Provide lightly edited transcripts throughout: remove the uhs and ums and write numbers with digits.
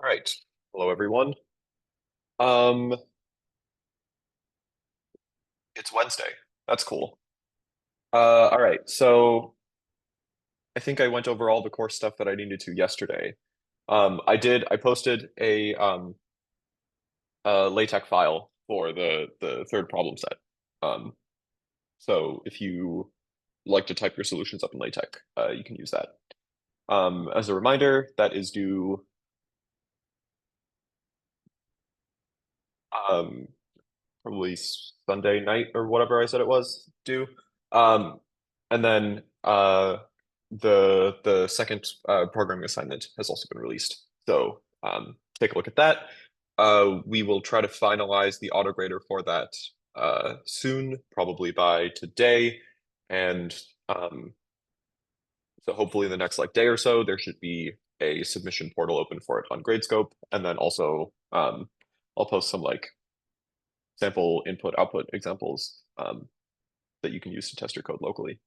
All right. Hello, everyone. Um, it's Wednesday. That's cool. All right. So I think I went over all the core stuff that I needed to yesterday. I posted a LaTeX file for the third problem set. Um, so if you like to type your solutions up in LaTeX, you can use that. As a reminder, that is due um, probably Sunday night or whatever I said it was due. Um, and then the second programming assignment has also been released. So take a look at that. We will try to finalize the autograder for that soon, probably by today. And um, so hopefully in the next like day or so, there should be a submission portal open for it on Gradescope. And then also I'll post some like sample input output examples that you can use to test your code locally.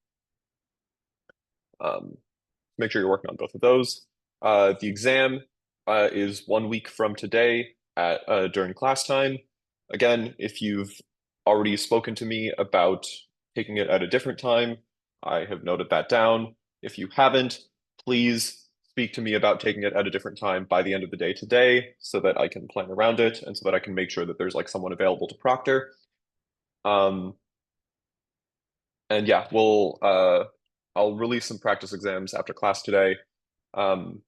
Make sure you're working on both of those. The exam is 1 week from today at during class time. Again, if you've already spoken to me about taking it at a different time, I have noted that down. If you haven't, please speak to me about taking it at a different time by the end of the day today so that I can plan around it and so that I can make sure that there's like someone available to proctor. Um, and yeah, I'll release some practice exams after class today. Um,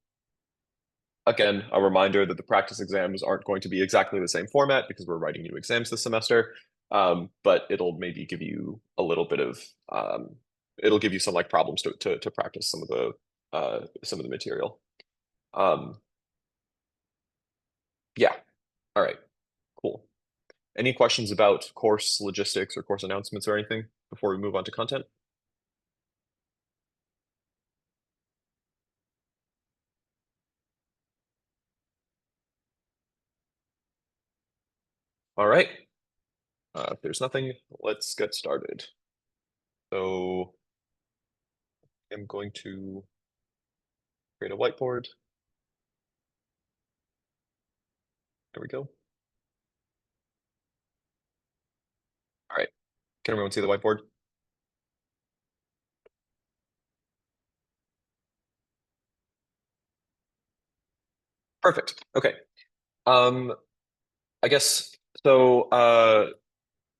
again, a reminder that the practice exams aren't going to be exactly the same format because we're writing new exams this semester. But it'll maybe give you a little bit of it'll give you some like problems to practice some of the material. Um, yeah. All right. Cool. Any questions about course logistics or course announcements or anything before we move on to content? All right. If there's nothing, let's get started. So I'm going to create a whiteboard. There we go. All right. Can everyone see the whiteboard? Perfect. Okay. Um, I guess so.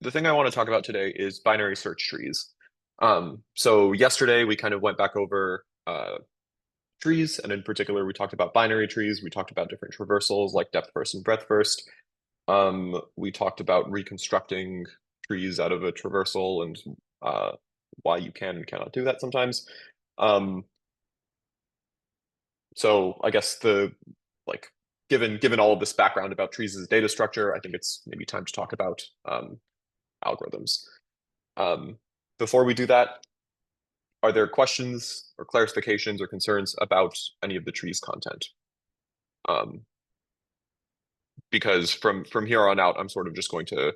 The thing I want to talk about today is binary search trees. So yesterday we kind of went back over trees, and in particular we talked about binary trees. We talked about different traversals like depth first and breadth first. We talked about reconstructing trees out of a traversal and why you can and cannot do that sometimes. Um, so I guess the like given all of this background about trees as a data structure, I think it's maybe time to talk about algorithms. Um, before we do that, are there questions or clarifications or concerns about any of the trees content? Um, because from here on out, I'm sort of just going to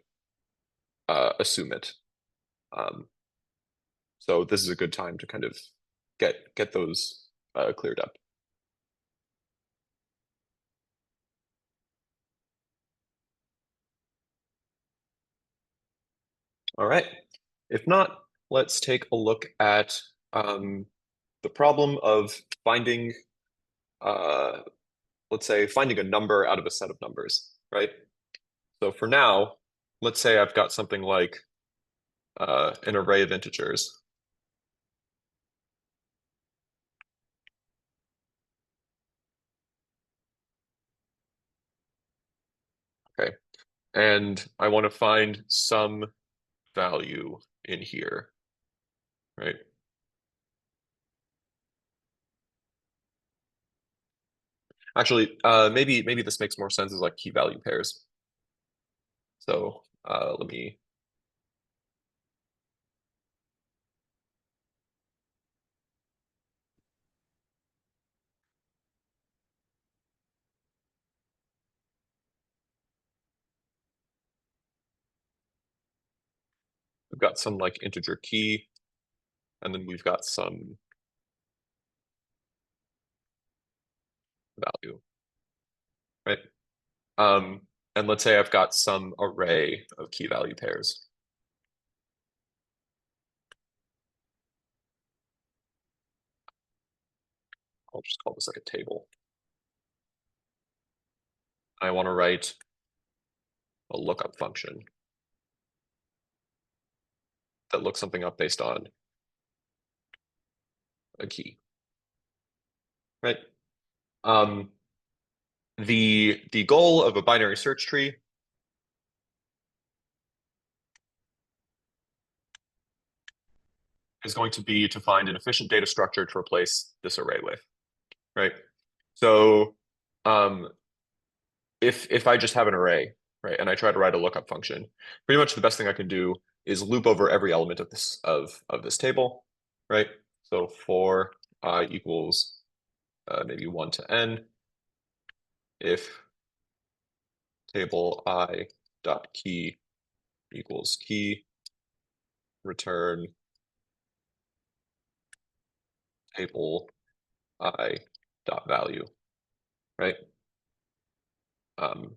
assume it. Um, so this is a good time to kind of get those cleared up. All right. If not, let's take a look at the problem of finding, uh, let's say, finding a number out of a set of numbers, right? So for now, let's say I've got something like an array of integers. Okay. And I want to find some value in here, right? Actually, maybe this makes more sense as like key value pairs. So let me, we've got some like integer key, and then we've got some value. right? Um, and let's say I've got some array of key value pairs. I'll just call this like a table. I want to write a lookup function that looks something up based on a key, right? Um, the goal of a binary search tree is going to be to find an efficient data structure to replace this array with, right? So um, if I just have an array, right, and I try to write a lookup function, pretty much the best thing I can do is loop over every element of this table, right? So for I equals maybe 1 to n, if table I dot key equals key, return table I dot value, right? Um,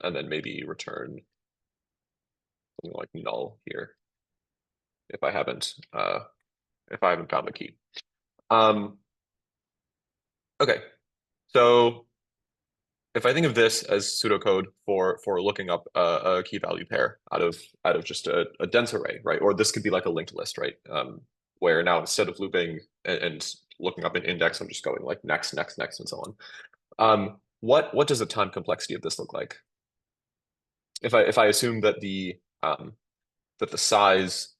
and then maybe return something like null here if I haven't found the key. Okay, so if I think of this as pseudocode for looking up a key value pair out of just a dense array, right? Or this could be like a linked list, right? Where now instead of looping and looking up an index, I'm just going like next, next, next, and so on. What does the time complexity of this look like? If I assume that the size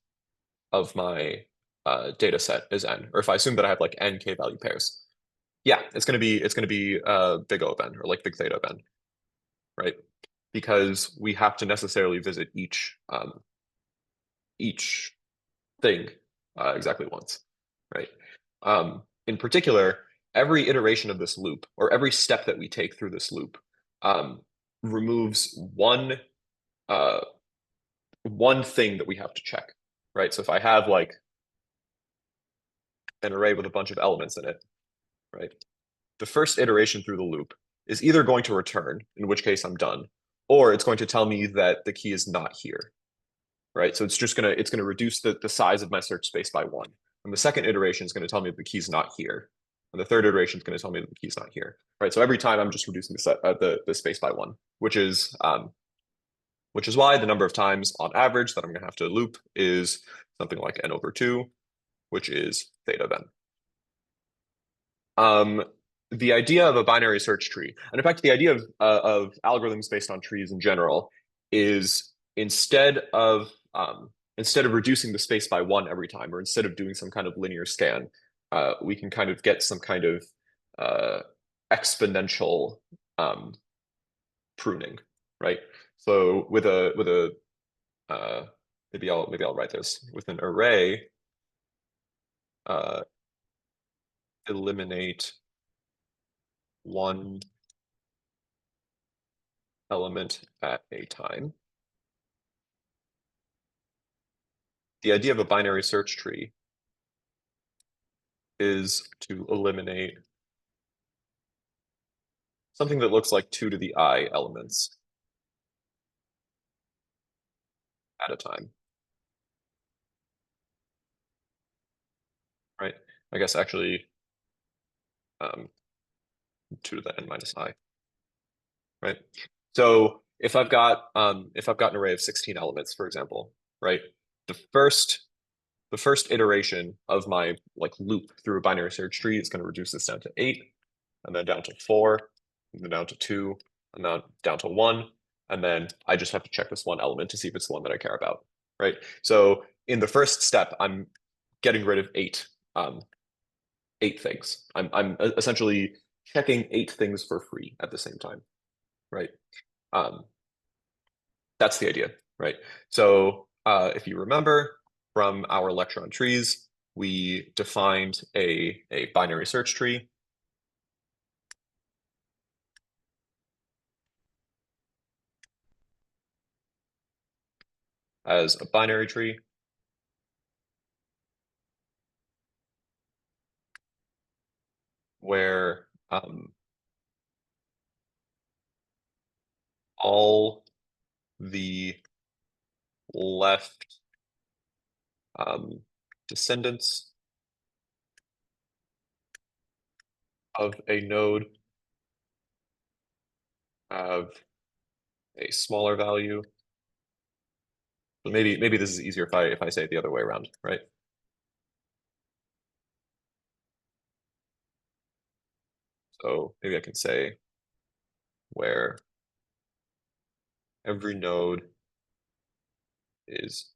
of my data set is n, or if I assume that I have like n k value pairs, yeah, it's gonna be big O of n or like big theta of n, right? Because we have to necessarily visit each thing exactly once, right? In particular, every iteration of this loop or every step that we take through this loop um, removes uh, one thing that we have to check, right? So if I have like an array with a bunch of elements in it, right? The first iteration through the loop is either going to return, in which case I'm done, or it's going to tell me that the key is not here, right? So it's gonna reduce the size of my search space by one. And the second iteration is going to tell me that the key's not here. And the third iteration is going to tell me that the key's not here, right? So every time I'm just reducing the space by one, which is why the number of times on average that I'm going to have to loop is something like n over 2, which is theta of n. Um, the idea of a binary search tree, and in fact, the idea of algorithms based on trees in general, is instead of reducing the space by one every time, or instead of doing some kind of linear scan, we can kind of get some kind of uh, exponential um, pruning, right? So with a maybe I'll write this with an array, uh, eliminate one element at a time. The idea of a binary search tree is to eliminate something that looks like 2 to the I elements at a time, right? I guess actually um, 2 to the n minus I, right? So if I've got an array of 16 elements, for example, right? The first the first iteration of my like loop through a binary search tree is going to reduce this down to 8, and then down to 4, and then down to 2, and then down to 1, and then I just have to check this one element to see if it's the one that I care about, right? So in the first step, I'm getting rid of eight things. I'm essentially checking 8 things for free at the same time, right? Um, that's the idea, right? So if you remember from our lecture on trees, we defined a binary search tree as a binary tree where all the left descendants of a node have a smaller value. But maybe this is easier if I say it the other way around, right? So maybe I can say where every node is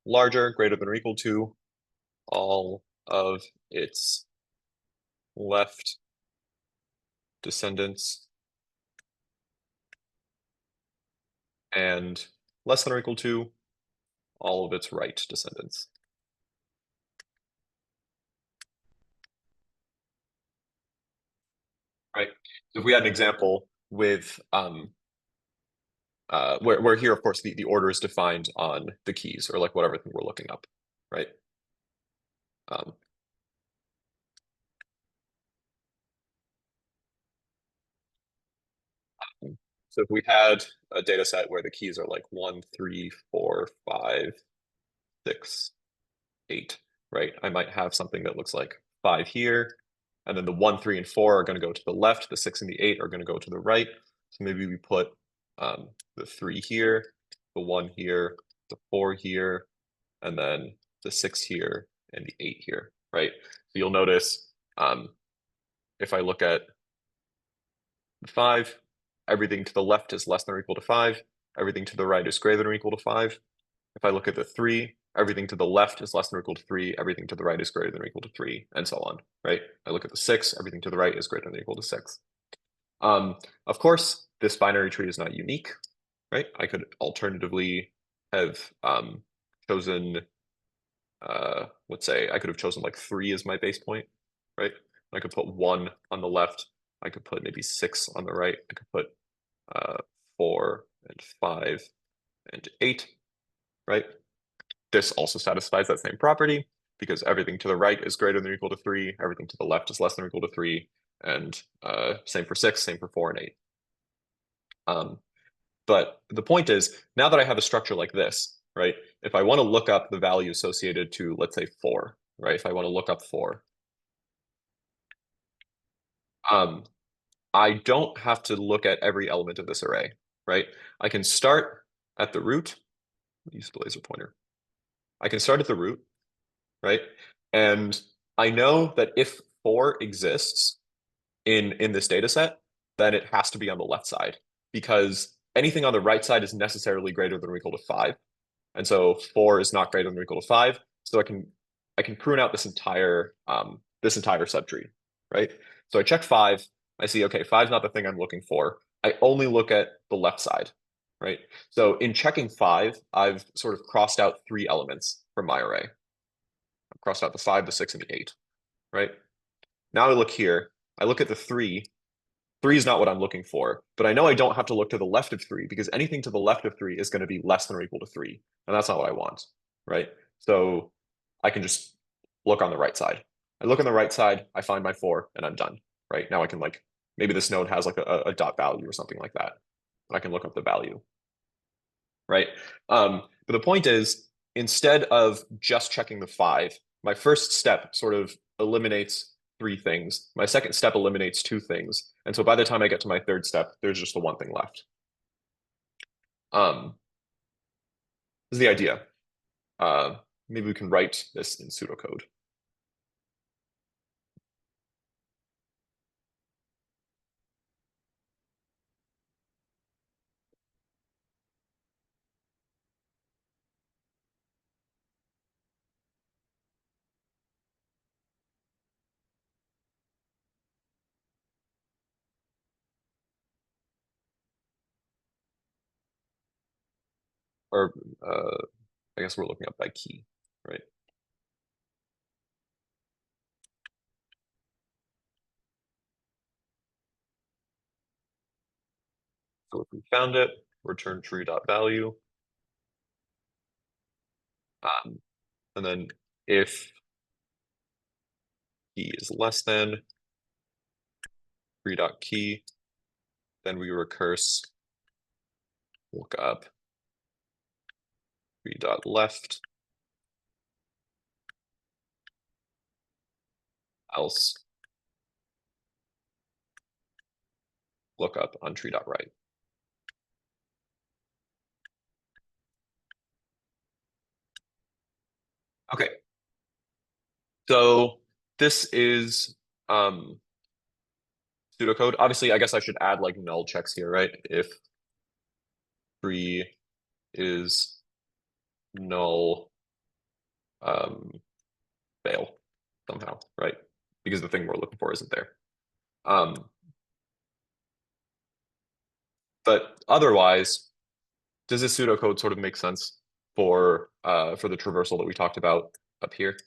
larger, greater than or equal to all of its left descendants and less than or equal to all of its right descendants. Right. So if we had an example with where here, of course, the order is defined on the keys or like whatever thing we're looking up, right? Um, so if we had a data set where the keys are like 1, 3, 4, 5, 6, 8, right? I might have something that looks like 5 here, and then the 1, 3, and 4 are going to go to the left, the 6 and the 8 are going to go to the right. So maybe we put the 3 here, the 1 here, the 4 here, and then the 6 here and the 8 here, right? So you'll notice if I look at the 5, everything to the left is less than or equal to 5. Everything to the right is greater than or equal to 5. If I look at the 3, everything to the left is less than or equal to 3. Everything to the right is greater than or equal to 3, and so on, right? I look at the 6, everything to the right is greater than or equal to 6. Of course, this binary tree is not unique, right? I could alternatively have chosen, let's say I could have chosen like 3 as my base point, right? I could put 1 on the left. I could put maybe 6 on the right. I could put 4 and 5 and 8, right? This also satisfies that same property because everything to the right is greater than or equal to 3, everything to the left is less than or equal to 3, and same for 6, same for 4 and 8. But the point is, now that I have a structure like this, right, if I want to look up the value associated to, let's say, 4, right, if I want to look up 4, I don't have to look at every element of this array, right? I can start at the root, use the laser pointer. I can start at the root, right? And I know that if 4 exists in this data set, then it has to be on the left side because anything on the right side is necessarily greater than or equal to 5. And so 4 is not greater than or equal to 5. So I can prune out this entire subtree, right? So I check 5. I see, okay, 5 is not the thing I'm looking for. I only look at the left side, right? So in checking 5, I've sort of crossed out 3 elements from my array. I've crossed out the 5, the 6, and the 8, right? Now I look here. I look at the 3. 3 is not what I'm looking for, but I know I don't have to look to the left of 3 because anything to the left of 3 is going to be less than or equal to 3, and that's not what I want, right? So I can just look on the right side. I look on the right side, I find my 4, and I'm done, right? Now I can like, maybe this node has like a dot value or something like that, and I can look up the value, right? But the point is, instead of just checking the 5, my first step sort of eliminates 3 things. My second step eliminates 2 things. And so by the time I get to my third step, there's just the 1 thing left. This is the idea. Maybe we can write this in pseudocode. Or I guess we're looking up by key, right? So if we found it, return tree.value. And then if key is less than tree.key, then we recurse look up tree dot left, else look up on tree dot right. Okay, so this is pseudocode. Obviously, I guess I should add like null checks here, right? If tree is null, fail somehow, right? Because the thing we're looking for isn't there. Um, but otherwise, does this pseudocode sort of make sense for the traversal that we talked about up here?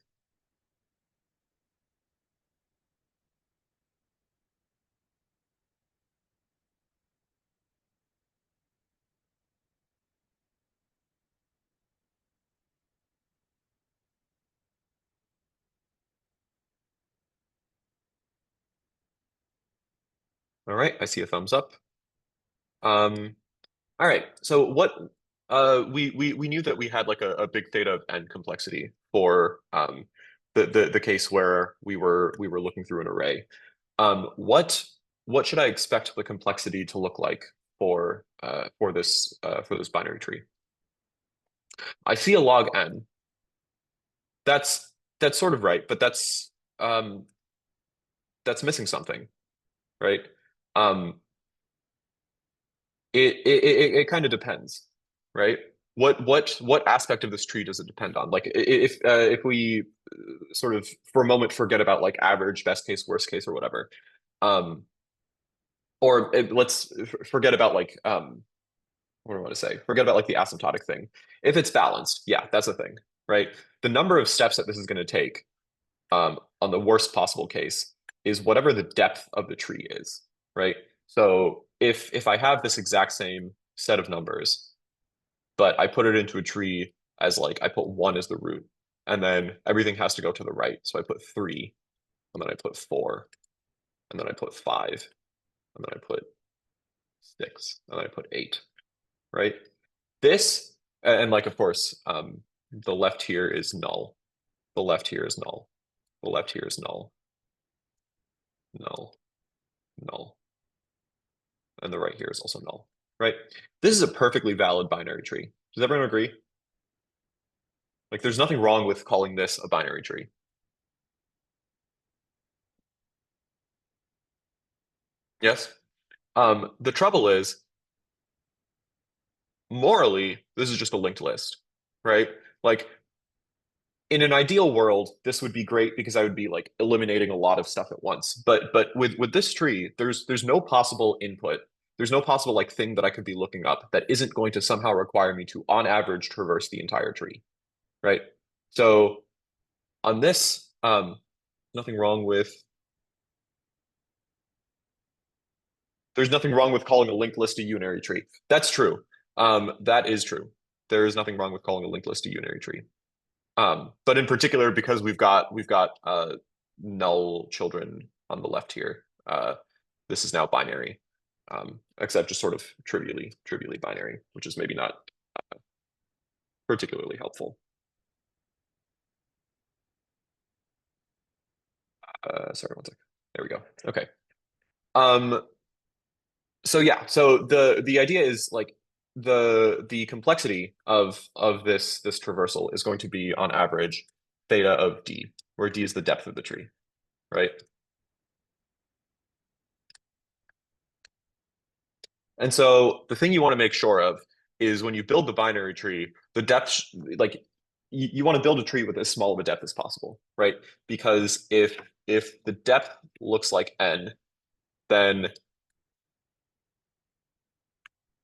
All right, I see a thumbs up. Um, all right, so what we knew that we had like a big theta of n complexity for the case where we were looking through an array. What should I expect the complexity to look like for this binary tree? I see a log n. That's sort of right, but um that's missing something, right? Um it kind of depends, right? What aspect of this tree does it depend on? Like if we sort of for a moment forget about like average, best case, worst case, or whatever, um, or let's forget about like what do I want to say? Forget about like the asymptotic thing. If it's balanced, yeah, that's a thing, right? The number of steps that this is going to take on the worst possible case is whatever the depth of the tree is, right? So if I have this exact same set of numbers, but I put it into a tree as like I put one as the root, and then everything has to go to the right. So I put three, and then I put four, and then I put five, and then I put six, and then I put eight, right? This and like of course, the left here is null. The left here is null. The left here is null, null, null. And the right here is also null, right? This is a perfectly valid binary tree. Does everyone agree? Like there's nothing wrong with calling this a binary tree. Yes. The trouble is, morally, this is just a linked list, right? Like in an ideal world, this would be great because I would be like eliminating a lot of stuff at once. But with this tree, there's no possible input. There's no possible like thing that I could be looking up that isn't going to somehow require me to, on average, traverse the entire tree, right? So on this, nothing wrong with there's nothing wrong with calling a linked list a unary tree. That's true. That is true. There is nothing wrong with calling a linked list a unary tree. But in particular, because we've got null children on the left here, this is now binary, except just sort of trivially binary, which is maybe not particularly helpful. Sorry, one sec. There we go. Okay. Um, so yeah, so the idea is like the complexity of this traversal is going to be on average theta of d, where d is the depth of the tree, right? And so the thing you want to make sure of is when you build the binary tree, the depth, like you want to build a tree with as small of a depth as possible, right? Because if the depth looks like n, then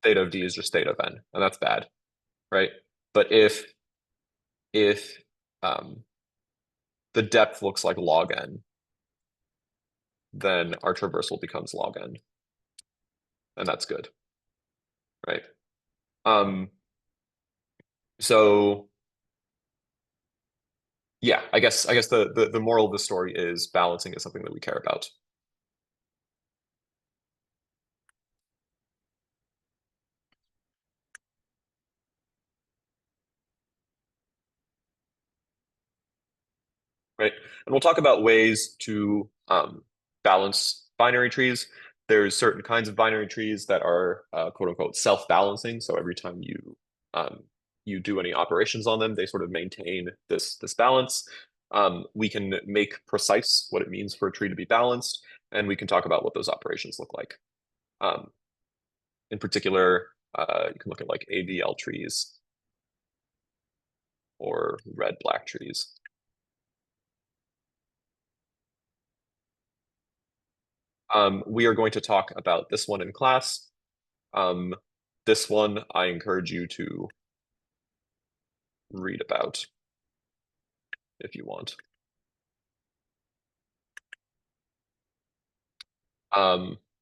theta of d is just theta of n, and that's bad, right? But if the depth looks like log n, then our traversal becomes log n, and that's good, right? Um, so yeah, I guess the moral of the story is balancing is something that we care about. And we'll talk about ways to balance binary trees. There's certain kinds of binary trees that are quote unquote self-balancing. So every time um, you do any operations on them, they sort of maintain this balance. We can make precise what it means for a tree to be balanced, and we can talk about what those operations look like. Um, in particular, you can look at like AVL trees or red-black trees. We are going to talk about this one in class. Um, this one I encourage you to read about if you want.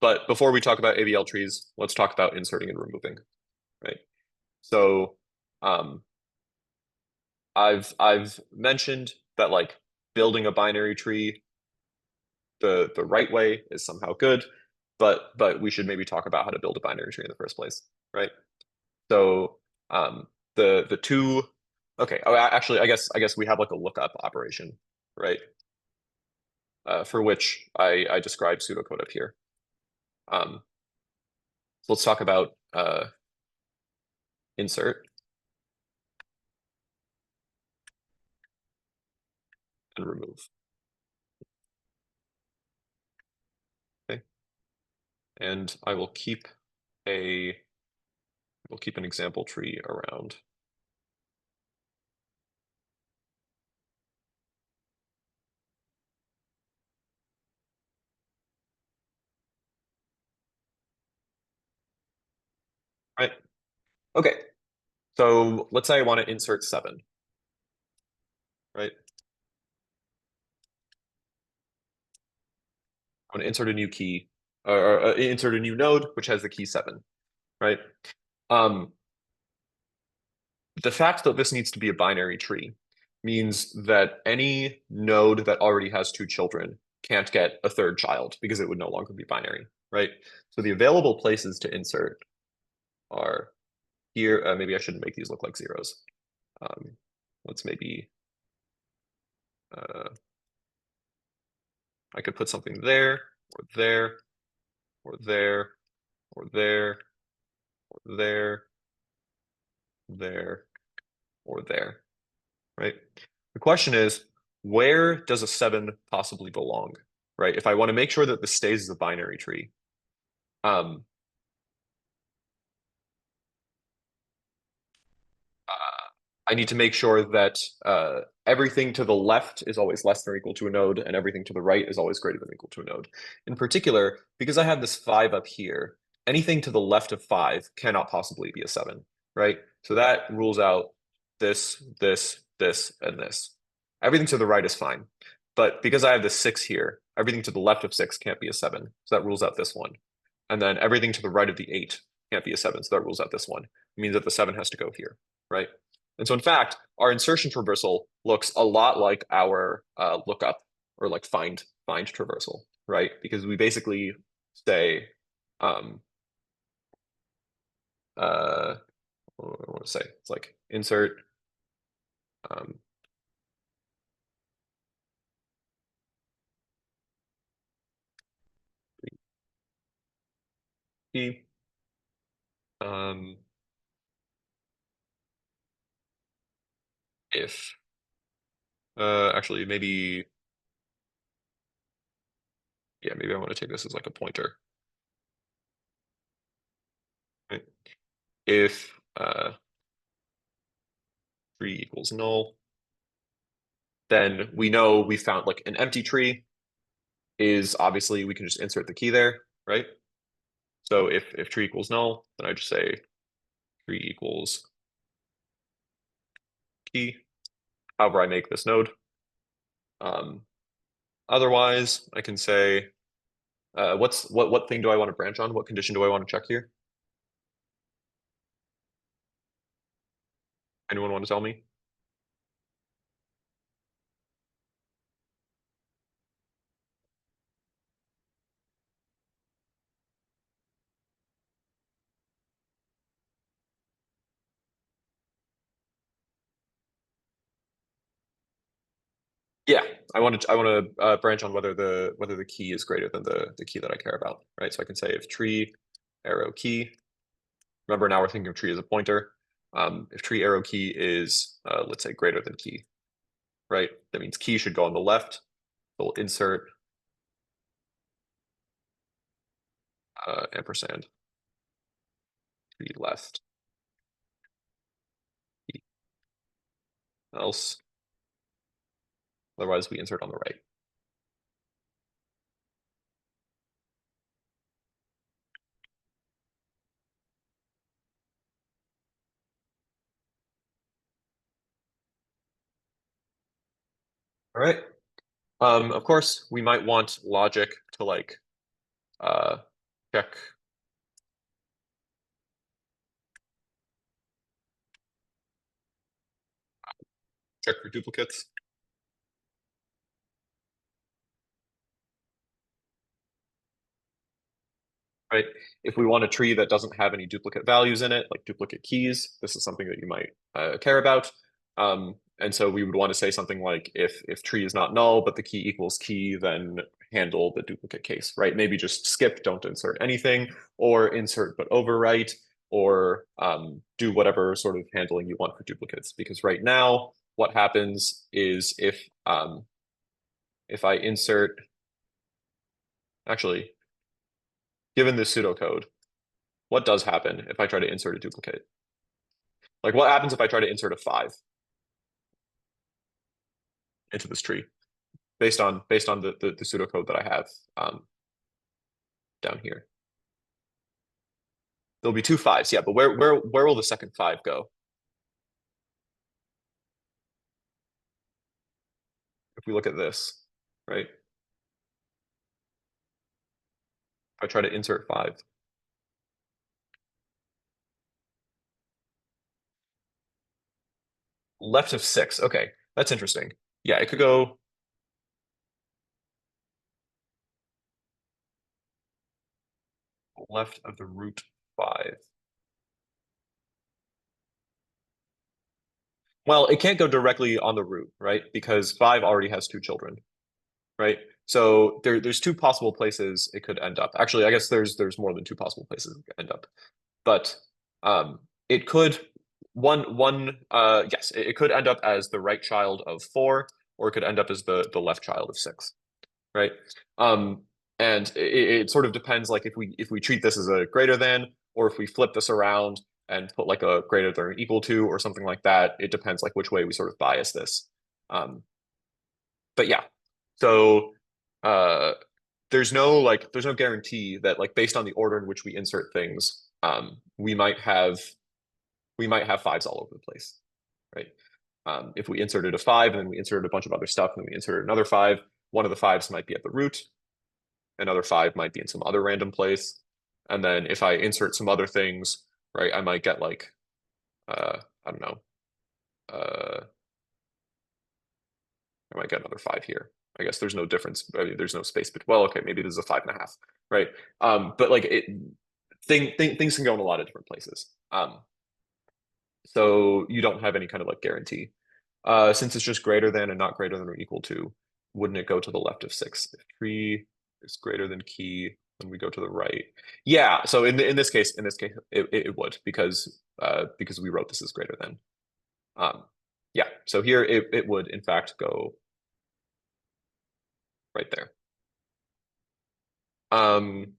But before we talk about AVL trees, let's talk about inserting and removing, right? So um, I've mentioned that like building a binary tree the right way is somehow good, but we should maybe talk about how to build a binary tree in the first place, right? So um, the two, okay. Oh, actually, I guess we have like a lookup operation, right? For which I describe pseudocode up here. So let's talk about insert and remove. Okay, and I will keep a we'll keep an example tree around. Right. Okay. So let's say I want to insert 7, right? I want to insert a new key or insert a new node which has the key 7, right? Um, the fact that this needs to be a binary tree means that any node that already has 2 children can't get a third child because it would no longer be binary, right? So the available places to insert are here. Maybe I shouldn't make these look like zeros. Um, let's maybe uh, I could put something there, or there, or there, or there, or there, there, or there, right? The question is, where does a 7 possibly belong, right? If I want to make sure that this stays as a binary tree, um, uh, I need to make sure that everything to the left is always less than or equal to a node, and everything to the right is always greater than or equal to a node. In particular, because I have this 5 up here, anything to the left of 5 cannot possibly be a 7, right? So that rules out this, and this. Everything to the right is fine. But because I have this 6 here, everything to the left of 6 can't be a 7. So that rules out this one. And then everything to the right of the 8 can't be a 7. So that rules out this one. It means that the 7 has to go here, right? And so in fact, our insertion traversal looks a lot like our lookup or like find traversal, right? Because we basically say, um, what do I want to say? It's like insert um, key. Um, if actually maybe yeah, maybe I want to take this as like a pointer, right? If tree equals null, then we know we found like an empty tree is obviously we can just insert the key there, right? So if tree equals null, then I just say tree equals key, however I make this node. Um, otherwise, I can say what thing do I want to branch on? What condition do I want to check here? Anyone want to tell me? Yeah, I want to branch on whether the key is greater than the key that I care about, right? So I can say if tree arrow key. Remember, now we're thinking of tree as a pointer. If tree arrow key is let's say greater than key, right? That means key should go on the left. So we'll insert ampersand tree left key. Else, otherwise we insert on the right. All right. Of course, we might want logic to like uh, check check for duplicates. Right? If we want a tree that doesn't have any duplicate values in it, like duplicate keys, this is something that you might care about. And so we would want to say something like if tree is not null, but the key equals key, then handle the duplicate case, right? Maybe just skip, don't insert anything, or insert but overwrite, or do whatever sort of handling you want for duplicates. Because right now, what happens is if I insert, actually, given this pseudocode, what does happen if I try to insert a duplicate? Like what happens if I try to insert a 5 into this tree based on the pseudocode that I have down here? There'll be two fives, yeah, but where will the second 5 go? If we look at this, right? If I try to insert 5. Left of 6. Okay, that's interesting. Yeah, it could go left of the root 5. Well, it can't go directly on the root, right? Because 5 already has two children, right? So there's two possible places it could end up. Actually, I guess there's more than two possible places it could end up. But it could one yes, it could end up as the right child of 4, or it could end up as the left child of 6, right? Um, and it sort of depends, like if we treat this as a greater than, or if we flip this around and put like a greater than or equal to or something like that. It depends like which way we sort of bias this. Um, but yeah, so uh, there's no guarantee that like based on the order in which we insert things, we might have fives all over the place, right? If we inserted a 5 and then we inserted a bunch of other stuff and then we inserted another 5, one of the fives might be at the root, another 5 might be in some other random place, and then if I insert some other things, right, I might get like I don't know, uh, I might get another 5 here. I guess there's no difference. I mean, there's no space, but well, okay, maybe this is a 5.5, right? But like things can go in a lot of different places. So you don't have any kind of like guarantee. Since it's just greater than and not greater than or equal to, wouldn't it go to the left of 6? If tree is greater than key, then we go to the right. Yeah. So in this case, it would because we wrote this as greater than. Um, yeah. So here it would in fact go right there. Um,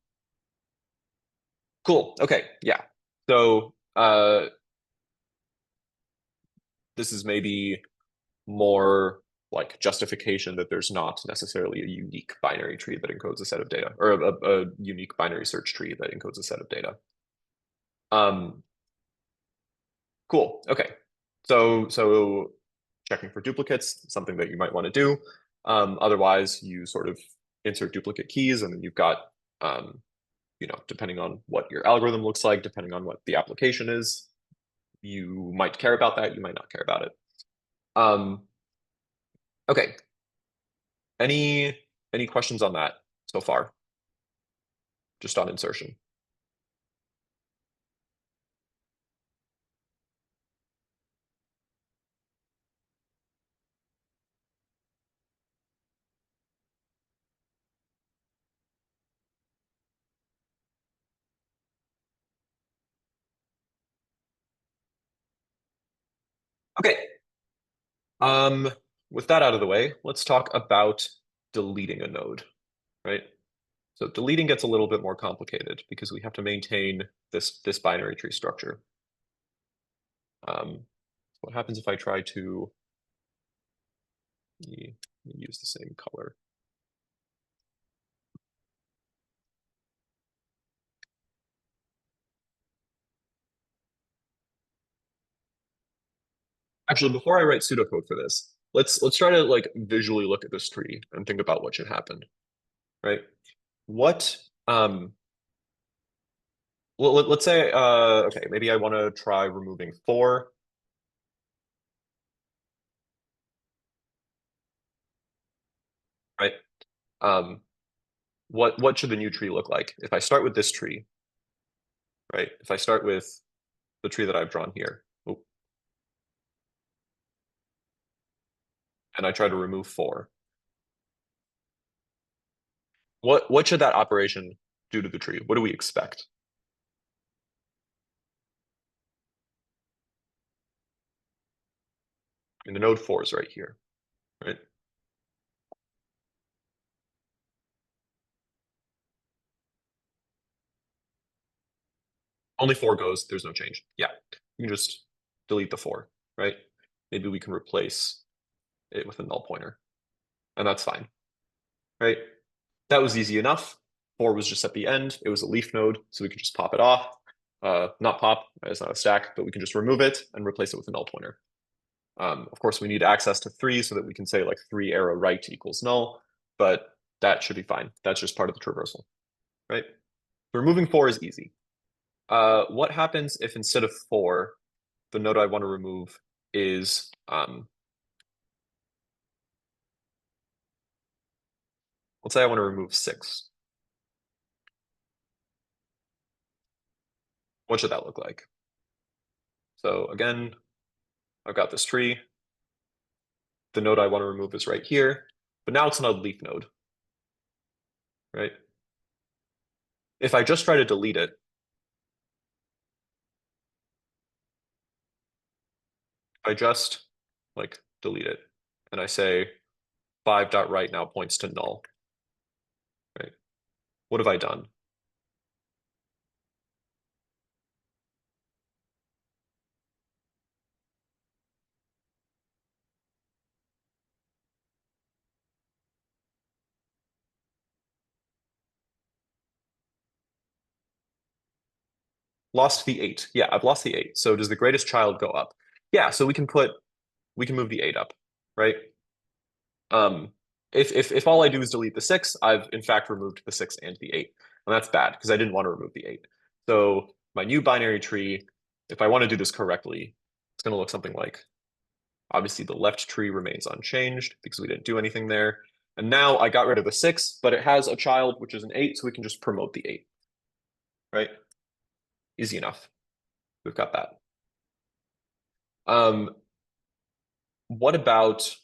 cool. Okay. Yeah. So this is maybe more like justification that there's not necessarily a unique binary tree that encodes a set of data, or a unique binary search tree that encodes a set of data. Um, cool. Okay. So checking for duplicates, something that you might want to do. Otherwise, you sort of insert duplicate keys, and then you've got, depending on what your algorithm looks like, depending on what the application is, you might care about that, you might not care about it. Um, okay. Any questions on that so far? Just on insertion. Okay. Um, with that out of the way, let's talk about deleting a node, right? So deleting gets a little bit more complicated because we have to maintain this binary tree structure. What happens if I try to use the same color? Actually, before I write pseudocode for this, let's try to like visually look at this tree and think about what should happen, right? What well, let's say okay, maybe I want to try removing 4, right? Um, what should the new tree look like? If I start with this tree, right? If I start with the tree that I've drawn here, oh, and I try to remove 4, what should that operation do to the tree? What do we expect? I mean, the node 4 is right here, right? Only 4 goes, there's no change. Yeah, you can just delete the 4, right? Maybe we can replace it with a null pointer, and that's fine, right? That was easy enough. 4 was just at the end. It was a leaf node, so we could just pop it off. Not pop, it's not a stack, but we can just remove it and replace it with a null pointer. Of course, we need access to 3 so that we can say like 3 arrow right equals null, but that should be fine. That's just part of the traversal, right? Removing 4 is easy. What happens if instead of 4, the node I want to remove is let's say I want to remove 6. What should that look like? So again, I've got this tree. The node I want to remove is right here, but now it's not a leaf node, right? If I just try to delete it, I just like delete it and I say 5.right now points to null, right? What have I done? Lost the 8. Yeah, I've lost the 8. So does the greatest child go up? Yeah, so we can move the 8 up, right? Um, if all I do is delete the 6, I've in fact removed the 6 and the 8. And that's bad because I didn't want to remove the 8. So my new binary tree, if I want to do this correctly, it's going to look something like obviously the left tree remains unchanged because we didn't do anything there. And now I got rid of the 6, but it has a child, which is an 8, so we can just promote the 8, right? Easy enough. We've got that. Um, what about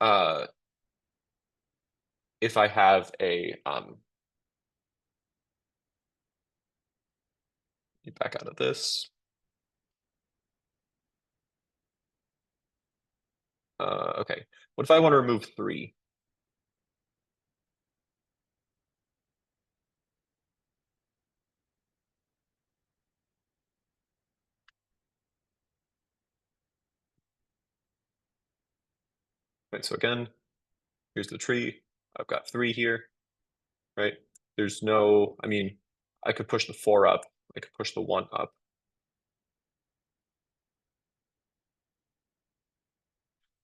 uh, if I have a back out of this. Okay. What if I want to remove 3? Right, so again, here's the tree. I've got 3 here, right? There's no, I mean, I could push the 4 up. I could push the 1 up.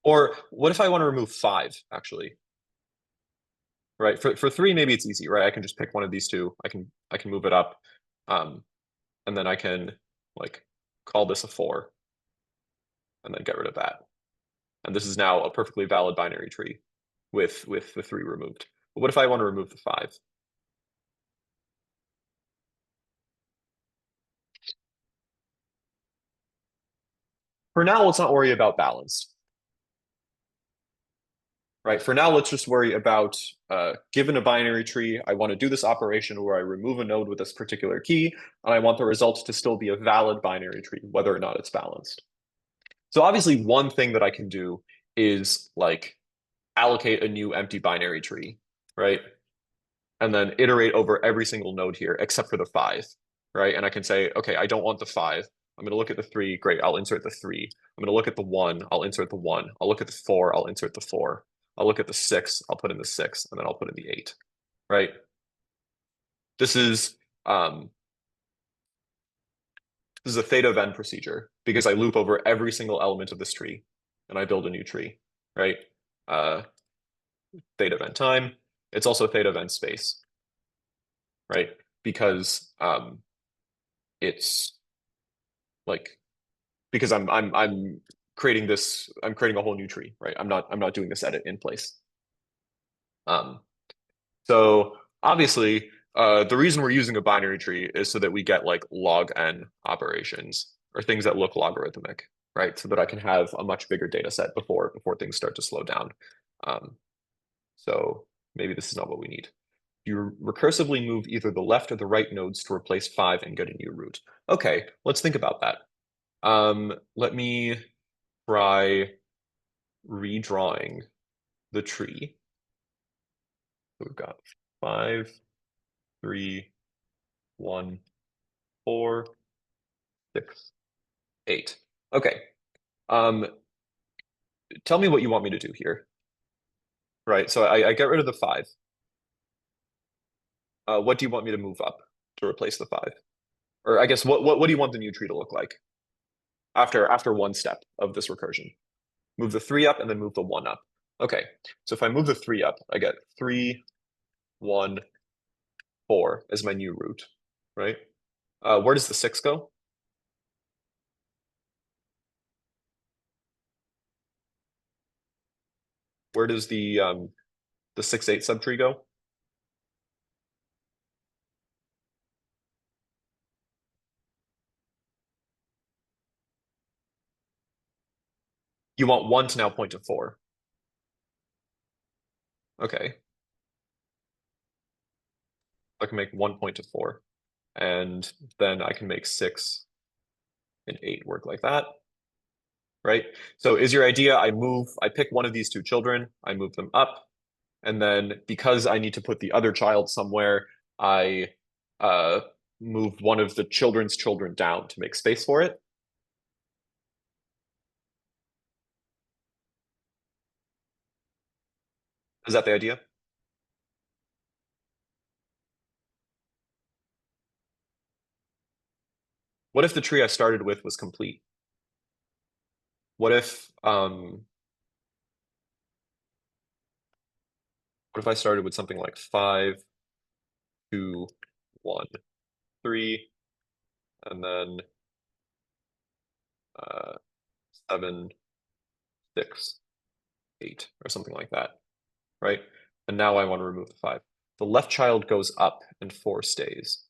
Or what if I want to remove 5, actually? Right, for 3, maybe it's easy, right? I can just pick one of these two. I can move it up. Um, and then I can like call this a 4 and then get rid of that. And this is now a perfectly valid binary tree with the 3 removed. But what if I want to remove the 5? For now, let's not worry about balance, right? For now, let's just worry about given a binary tree, I want to do this operation where I remove a node with this particular key, and I want the result to still be a valid binary tree, whether or not it's balanced. So obviously one thing that I can do is like allocate a new empty binary tree, right? And then iterate over every single node here except for the five, right? And I can say, okay, I don't want the five. I'm going to look at the three. Great. I'll insert the three. I'm going to look at the one. I'll insert the one. I'll look at the four. I'll insert the four. I'll look at the six. I'll put in the six, and then I'll put in the eight, right? This is um, this is a theta of n procedure because I loop over every single element of this tree and I build a new tree, right? Uh, theta of n time. It's also theta of n space, right? Because it's like because I'm creating this, I'm creating a whole new tree, right? I'm not doing this edit in place. Um, so obviously, the reason we're using a binary tree is so that we get like log n operations or things that look logarithmic, right? So that I can have a much bigger data set before things start to slow down. Um, so maybe this is not what we need. You recursively move either the left or the right nodes to replace five and get a new root. Okay, let's think about that. Let me try redrawing the tree. So we've got five, three, one, four, six, eight. Okay. Um, Tell me what you want me to do here. Right. So I get rid of the five. What do you want me to move up to replace the five? Or I guess what do you want the new tree to look like after one step of this recursion? Move the three up and then move the one up. Okay. So if I move the three up, I get three, one, four as my new root, right? Where does the six go? Where does the 6-8 subtree go? You want one to now point to four. Okay. I can make one point to four. And then I can make six and eight work like that. Right? So is your idea I pick one of these two children, I move them up, and then because I need to put the other child somewhere, I uh move one of the children's children down to make space for it. Is that the idea? What if the tree I started with was complete? What if I started with something like five, two, one, three, and then uh, seven, six, eight, or something like that, right? And now I want to remove the five. The left child goes up and four stays.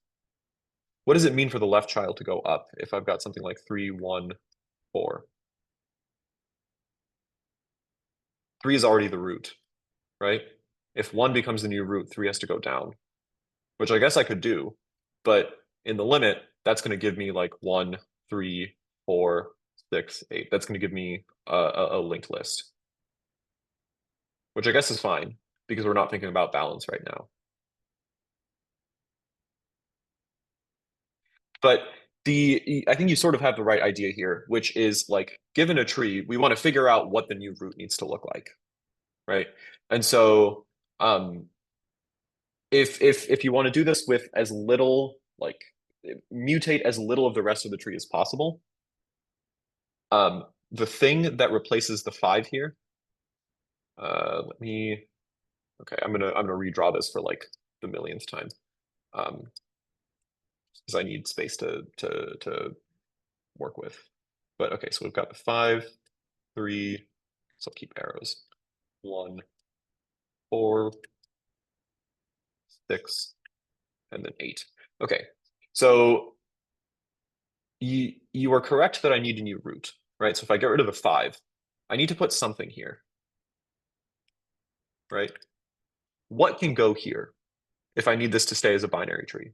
What does it mean for the left child to go up if I've got something like three, one, four? Three is already the root, right? If one becomes the new root, three has to go down, which I guess I could do, but in the limit, that's going to give me like one, three, four, six, eight. That's going to give me a linked list, which I guess is fine because we're not thinking about balance right now. But I think you sort of have the right idea here, which is like given a tree, we want to figure out what the new root needs to look like, right? And so um, if you want to do this with as little like mutate as little of the rest of the tree as possible, the thing that replaces the five here, let me okay, I'm gonna redraw this for like the millionth time. Because I need space to work with. But okay, so we've got the five, three, so I'll keep arrows. One, four, six, and then eight. Okay, so you are correct that I need a new root, right? So if I get rid of the five, I need to put something here, right? What can go here if I need this to stay as a binary tree?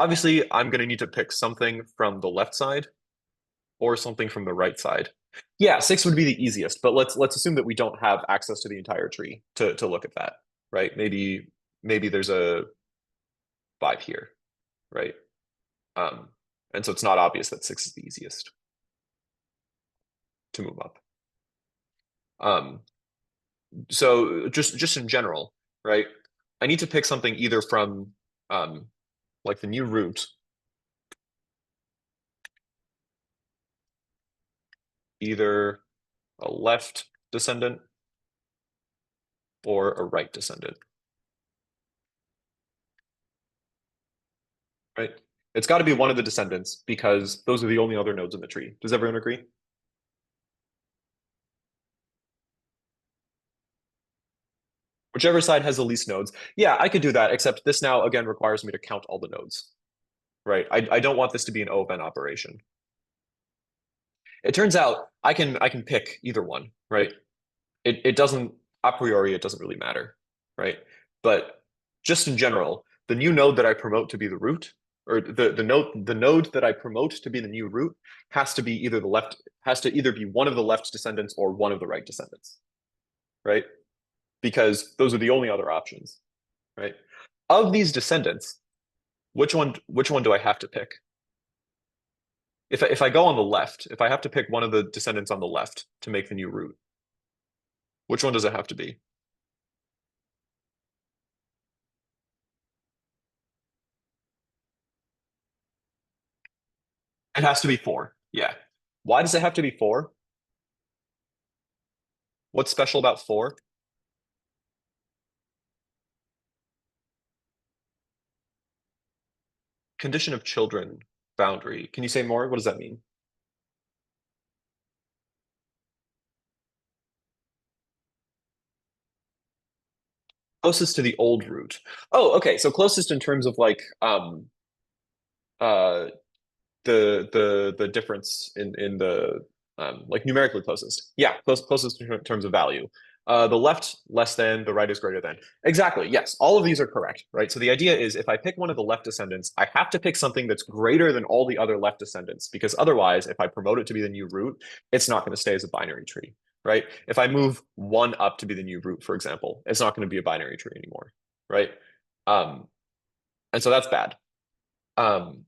Obviously, I'm going to need to pick something from the left side or something from the right side. Yeah, six would be the easiest, but let's assume that we don't have access to the entire tree to look at that, right? Maybe there's a five here, right? Um, and so it's not obvious that six is the easiest to move up. Um, so just in general, right? I need to pick something either from like the new root, either a left descendant or a right descendant, right? It's got to be one of the descendants because those are the only other nodes in the tree. Does everyone agree? Whichever side has the least nodes. Yeah, I could do that, except this now again requires me to count all the nodes, right? I don't want this to be an O of N operation. It turns out I can pick either one, right? It doesn't a priori it doesn't really matter, right? But just in general, the new node that I promote to be the root, or the node that I promote to be the new root has to be either the left has to either be one of the left descendants or one of the right descendants, right? Because those are the only other options, right? Of these descendants, which one do I have to pick? If I go on the left, if I have to pick one of the descendants on the left to make the new root, which one does it have to be? It has to be four. Yeah. Why does it have to be four? What's special about four? Condition of children boundary. Can you say more? What does that mean? Closest to the old root. Oh, okay. So closest in terms of like uh the difference in the like numerically closest. Yeah, closest in terms of value. The left less than, the right is greater than. Exactly. Yes, all of these are correct, right? So the idea is if I pick one of the left descendants, I have to pick something that's greater than all the other left descendants because otherwise, if I promote it to be the new root, it's not going to stay as a binary tree, right? If I move one up to be the new root, for example, it's not going to be a binary tree anymore, right? Um, and so that's bad. Um,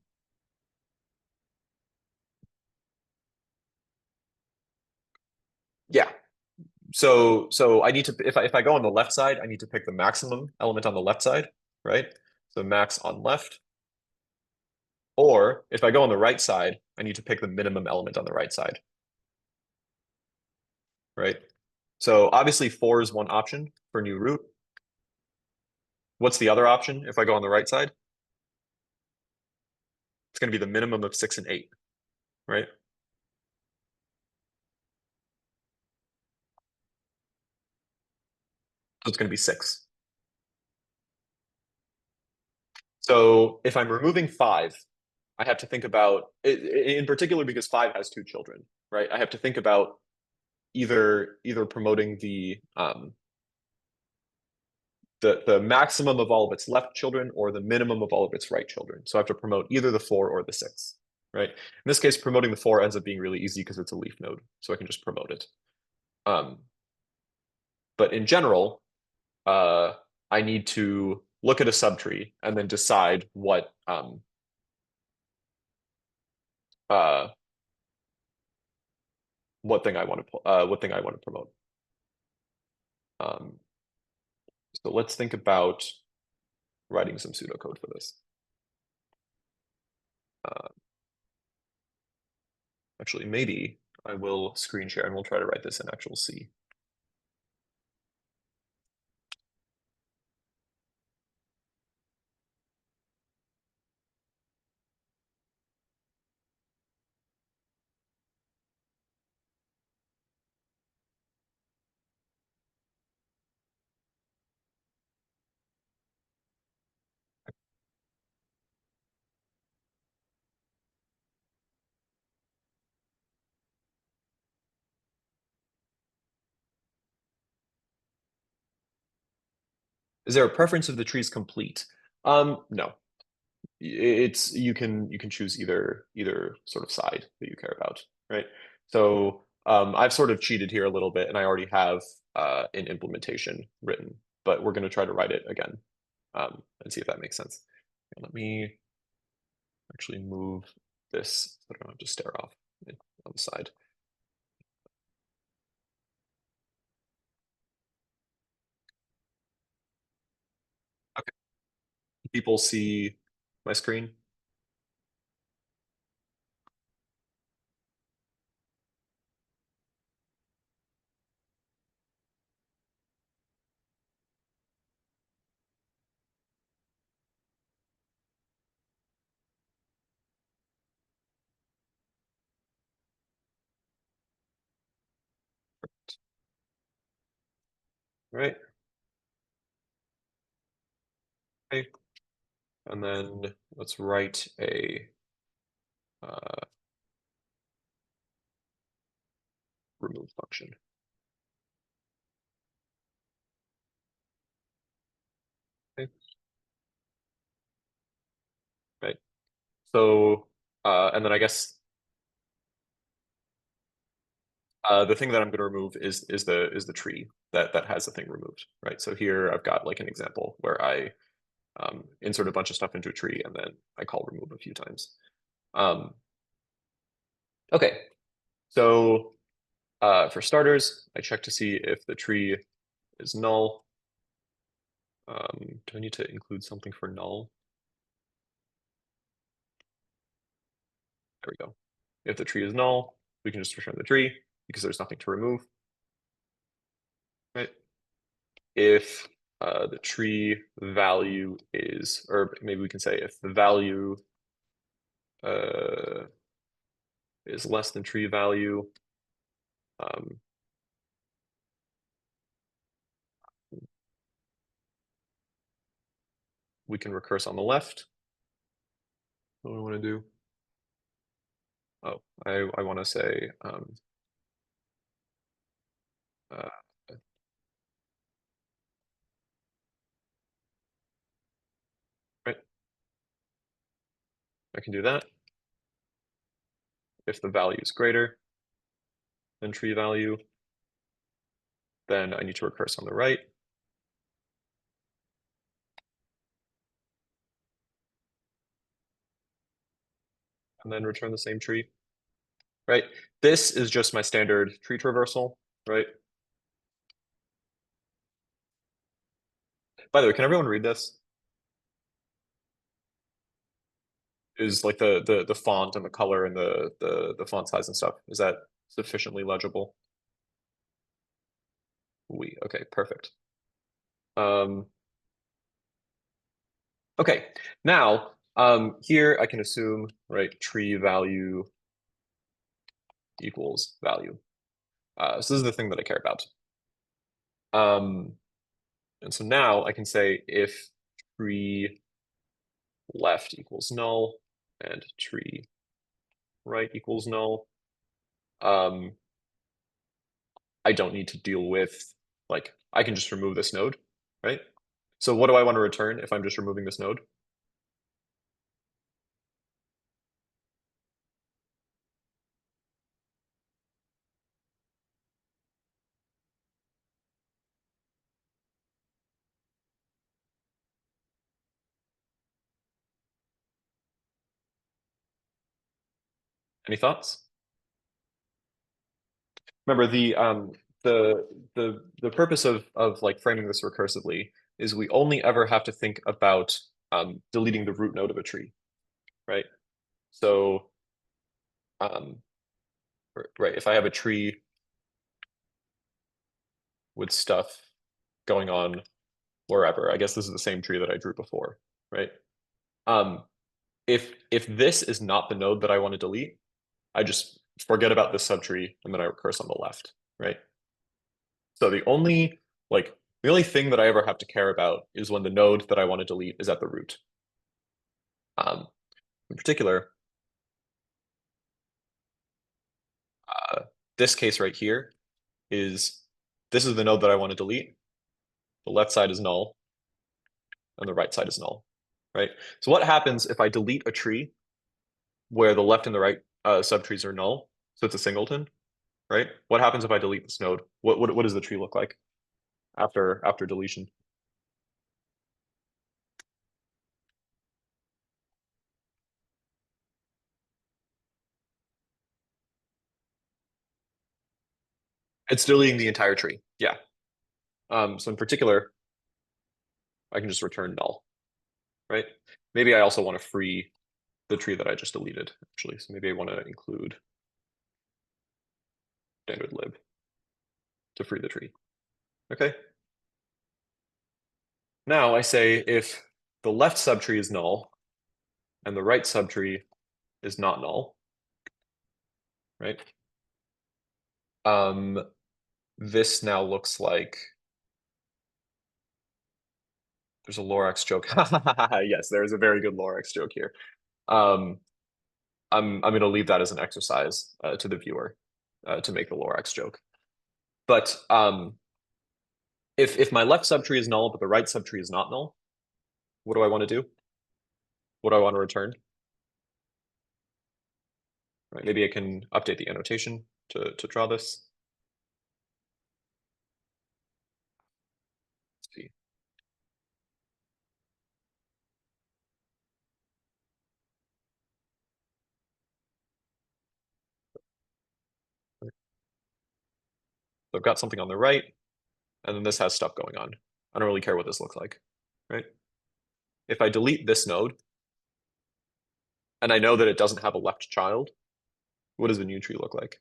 yeah, so I need to if I go on the left side, I need to pick the maximum element on the left side, right? So max on left. Or if I go on the right side, I need to pick the minimum element on the right side, right? So obviously four is one option for new root. What's the other option if I go on the right side? It's going to be the minimum of six and eight, right? So it's going to be six. So if I'm removing five, I have to think about in particular because five has two children, right? I have to think about either promoting the maximum of all of its left children or the minimum of all of its right children. So I have to promote either the four or the six, right? In this case, promoting the four ends up being really easy because it's a leaf node, so I can just promote it. Um, but in general, uh, I need to look at a subtree and then decide uh, what thing I want to promote. Um, so let's think about writing some pseudocode for this. Uh, actually, maybe I will screen share and we'll try to write this in actual C. Is there a preference if the tree is complete? No. it's you can choose either sort of side that you care about, right? So I've sort of cheated here a little bit, and I already have an implementation written, but we're going to try to write it again and see if that makes sense. Let me actually move this so I don't have to stare off on the side. Okay, people see my screen. Right. Okay. And then let's write a uh, remove function. Okay. Right. So, and then I guess the thing that I'm going to remove is the tree that has the thing removed, right? So here I've got like an example where I insert a bunch of stuff into a tree and then I call remove a few times. Um, okay, so for starters, I check to see if the tree is null. Do I need to include something for null? There we go. If the tree is null, we can just return the tree because there's nothing to remove, right? If the tree value is, or maybe we can say if the value uh, is less than tree value, um, we can recurse on the left. What do I want to do? Oh, I want to say, uh, right, I can do that. If the value is greater than tree value, then I need to recurse on the right. And then return the same tree, right? This is just my standard tree traversal, right? By the way, can everyone read this? Is like the font and the color and the font size and stuff, is that sufficiently legible? We okay, perfect. Um, okay, now here I can assume right tree value equals value. So this is the thing that I care about. Um, and so now I can say if tree left equals null and tree right equals null, um, I don't need to deal with like I can just remove this node, right? So what do I want to return if I'm just removing this node? Any thoughts? Remember the purpose of like framing this recursively is we only ever have to think about deleting the root node of a tree, right? So um, right, if I have a tree with stuff going on wherever, I guess this is the same tree that I drew before, right? Um, if this is not the node that I want to delete, I just forget about this subtree and then I recurse on the left, right? So the only thing that I ever have to care about is when the node that I want to delete is at the root. In particular, this case right here is this is the node that I want to delete. The left side is null and the right side is null. right? So what happens if I delete a tree where the left and the right subtrees are null? So it's a singleton, right? What happens if I delete this node? What does the tree look like after deletion? It's deleting the entire tree. Yeah. So in particular, I can just return null, right? Maybe I also want to free the tree that I just deleted, actually. So maybe I want to include standard lib to free the tree. Okay. Now I say if the left subtree is null and the right subtree is not null, right? Um, this now looks like there's a Lorax joke. Yes, there's a very good Lorax joke here. Um, I'm going to leave that as an exercise to the viewer to make the Lorax joke. But if my left subtree is null but the right subtree is not null, what do I want to do? What do I want to return? Right, maybe I can update the annotation to draw this. Let's see. So I've got something on the right, and then this has stuff going on. I don't really care what this looks like, right? If I delete this node, and I know that it doesn't have a left child, what does the new tree look like?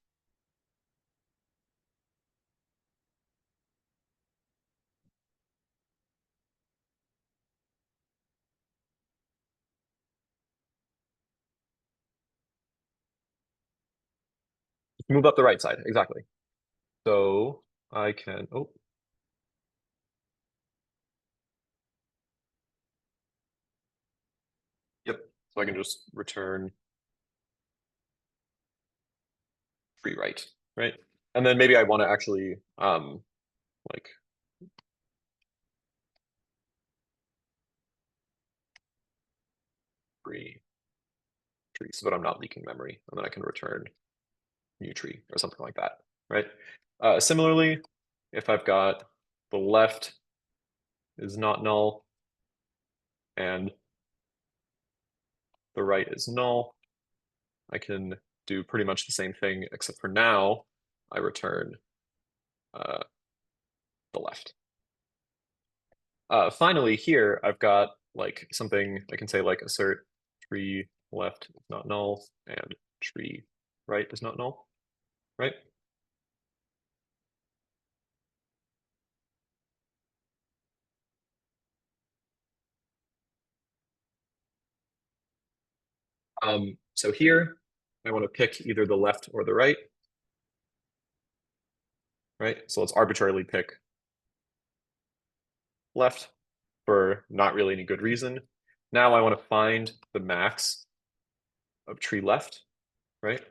Move up the right side, exactly. So I can, oh, yep. So I can just return free right? And then maybe I want to actually like free tree so that I'm not leaking memory, and then I can return new tree or something like that, right? Similarly, if I've got the left is not null and the right is null, I can do pretty much the same thing, except for now I return uh, the left. Finally, here I've got like something I can say like assert tree left is not null and tree right is not null, right? So here I want to pick either the left or the right? So let's arbitrarily pick left for not really any good reason. Now I want to find the max of tree left, right?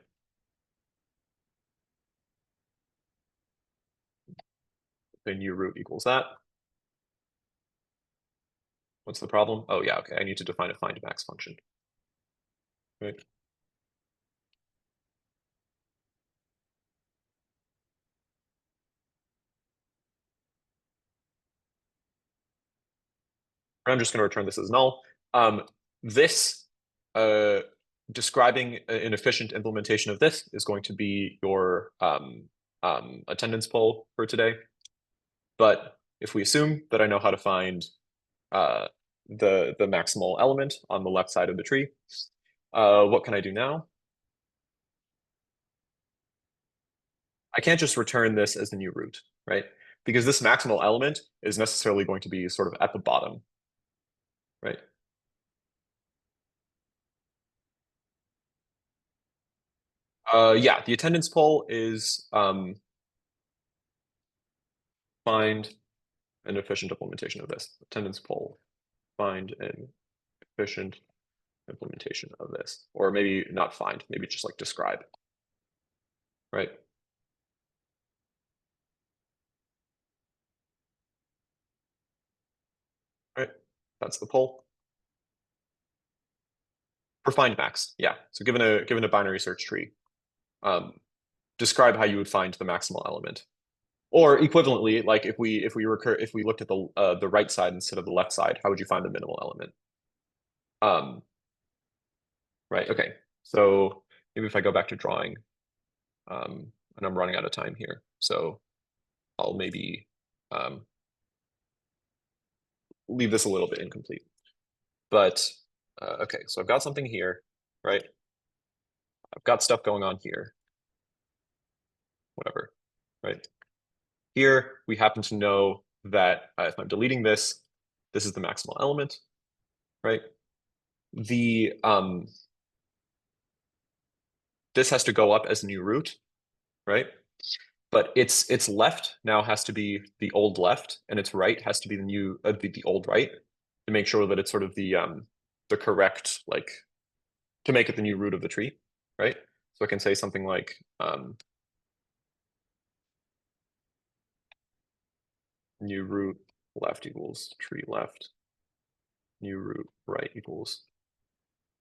The new root equals that. What's the problem? Oh yeah, okay. I need to define a find max function, right? I'm just going to return this as null. This uh, describing an efficient implementation of this is going to be your attendance poll for today. But if we assume that I know how to find uh, the maximal element on the left side of the tree, what can I do now? I can't just return this as the new root, right? Because this maximal element is necessarily going to be sort of at the bottom, right? Yeah, the attendance poll is find an efficient implementation of this. Attendance poll, find an efficient implementation of this. Or maybe not find, maybe just like describe, right? Right, that's the poll. For find max, yeah. So given a binary search tree, um, describe how you would find the maximal element. Or equivalently, like if we looked at the right side instead of the left side, how would you find the minimal element? Um, right. Okay. So maybe if I go back to drawing, and I'm running out of time here, so I'll maybe um, leave this a little bit incomplete. But okay, so I've got something here, right? I've got stuff going on here, whatever, right? Here we happen to know that if I'm deleting this, this is the maximal element, right? The this has to go up as a new root, right? But its left now has to be the old left, and its right has to be the old right to make sure that it's sort of the correct like to make it the new root of the tree, right? So I can say something like new root left equals tree left, new root right equals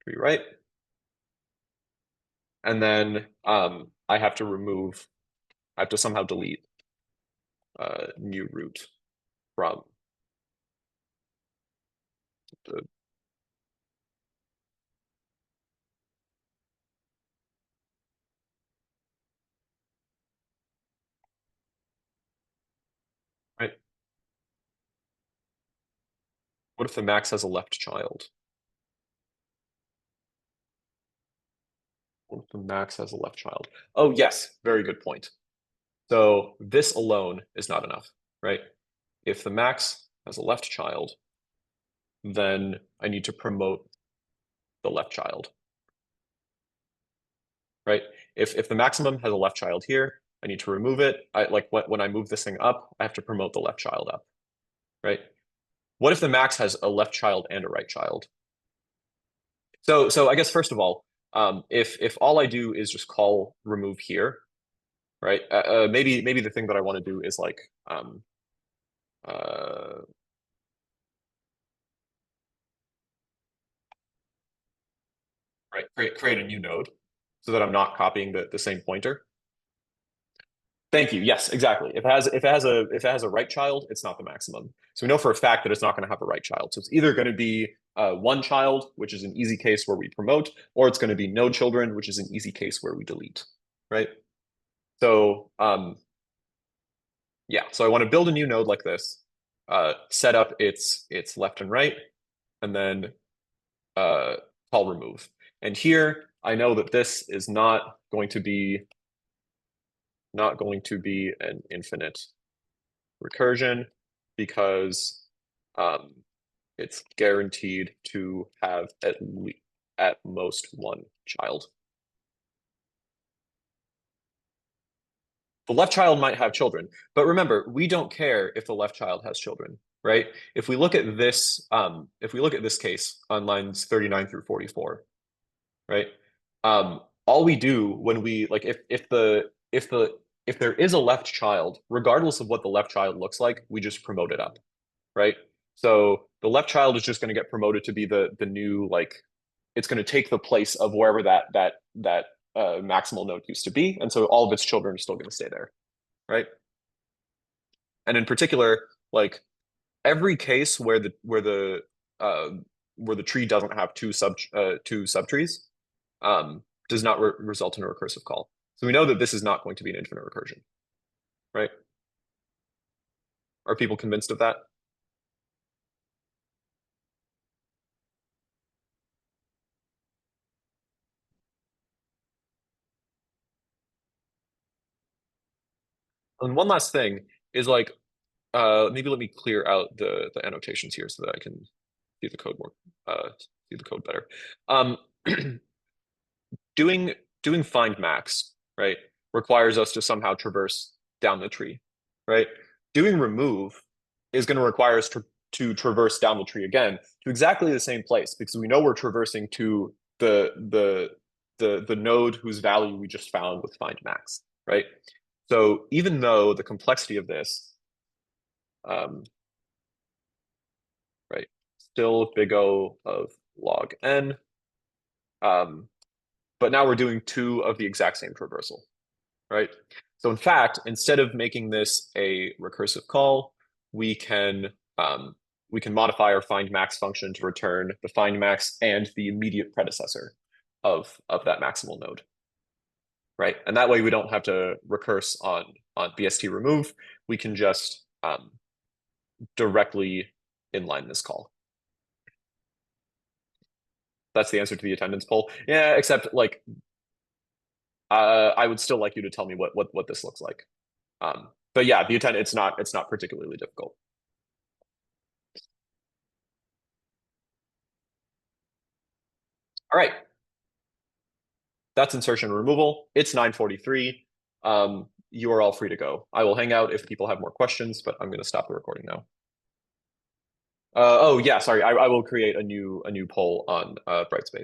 tree right, and then I have to remove, I have to somehow delete new root from the right. What if the max has a left child? What if the max has a left child? Oh, yes, very good point. So this alone is not enough, right? If the max has a left child, then I need to promote the left child, right? If the maximum has a left child here, I need to remove it. I like when I move this thing up, I have to promote the left child up, right? What if the max has a left child and a right child? So I guess first of all, if all I do is just call remove here, right? Maybe the thing that I want to do is like uh, right, create a new node so that I'm not copying the same pointer. Thank you. Yes, exactly. If it has a right child, it's not the maximum. So we know for a fact that it's not going to have a right child. So it's either going to be one child, which is an easy case where we promote, or it's going to be no children, which is an easy case where we delete. Right. So yeah. So I want to build a new node like this, set up its left and right, and then uh, call remove. And here I know that this is not going to be an infinite recursion because um, it's guaranteed to have at most one child. The left child might have children, but remember, we don't care if the left child has children, right? If we look at this case on lines 39 through 44, right? All we do when we like if there is a left child, regardless of what the left child looks like, we just promote it up, right? So the left child is just going to get promoted to be the new like it's going to take the place of wherever that maximal node used to be, and so all of its children are still going to stay there, right? And in particular, like every case uh, where the tree doesn't have two subtrees does not result in a recursive call. So we know that this is not going to be an infinite recursion, right? Are people convinced of that? And one last thing is like maybe let me clear out the annotations here so that I can see the code more see the code better. Um, doing doing find max, right, requires us to somehow traverse down the tree, right? Doing remove is going to require us to traverse down the tree again to exactly the same place because we know we're traversing to the node whose value we just found with find max, right? So even though the complexity of this, um, right, still big O of log n, But now we're doing two of the exact same traversal, right? So in fact, instead of making this a recursive call, we can um, we can modify our find max function to return the find max and the immediate predecessor of that maximal node, right? And that way we don't have to recurse on BST remove. We can just directly inline this call. That's the answer to the attendance poll. Yeah, except like I would still like you to tell me what this looks like. But yeah, the attendance it's not particularly difficult. All right, that's insertion removal. It's 9:43. You are all free to go. I will hang out if people have more questions, but I'm going to stop the recording now. Oh yeah, sorry. I will create a new poll on Brightspace.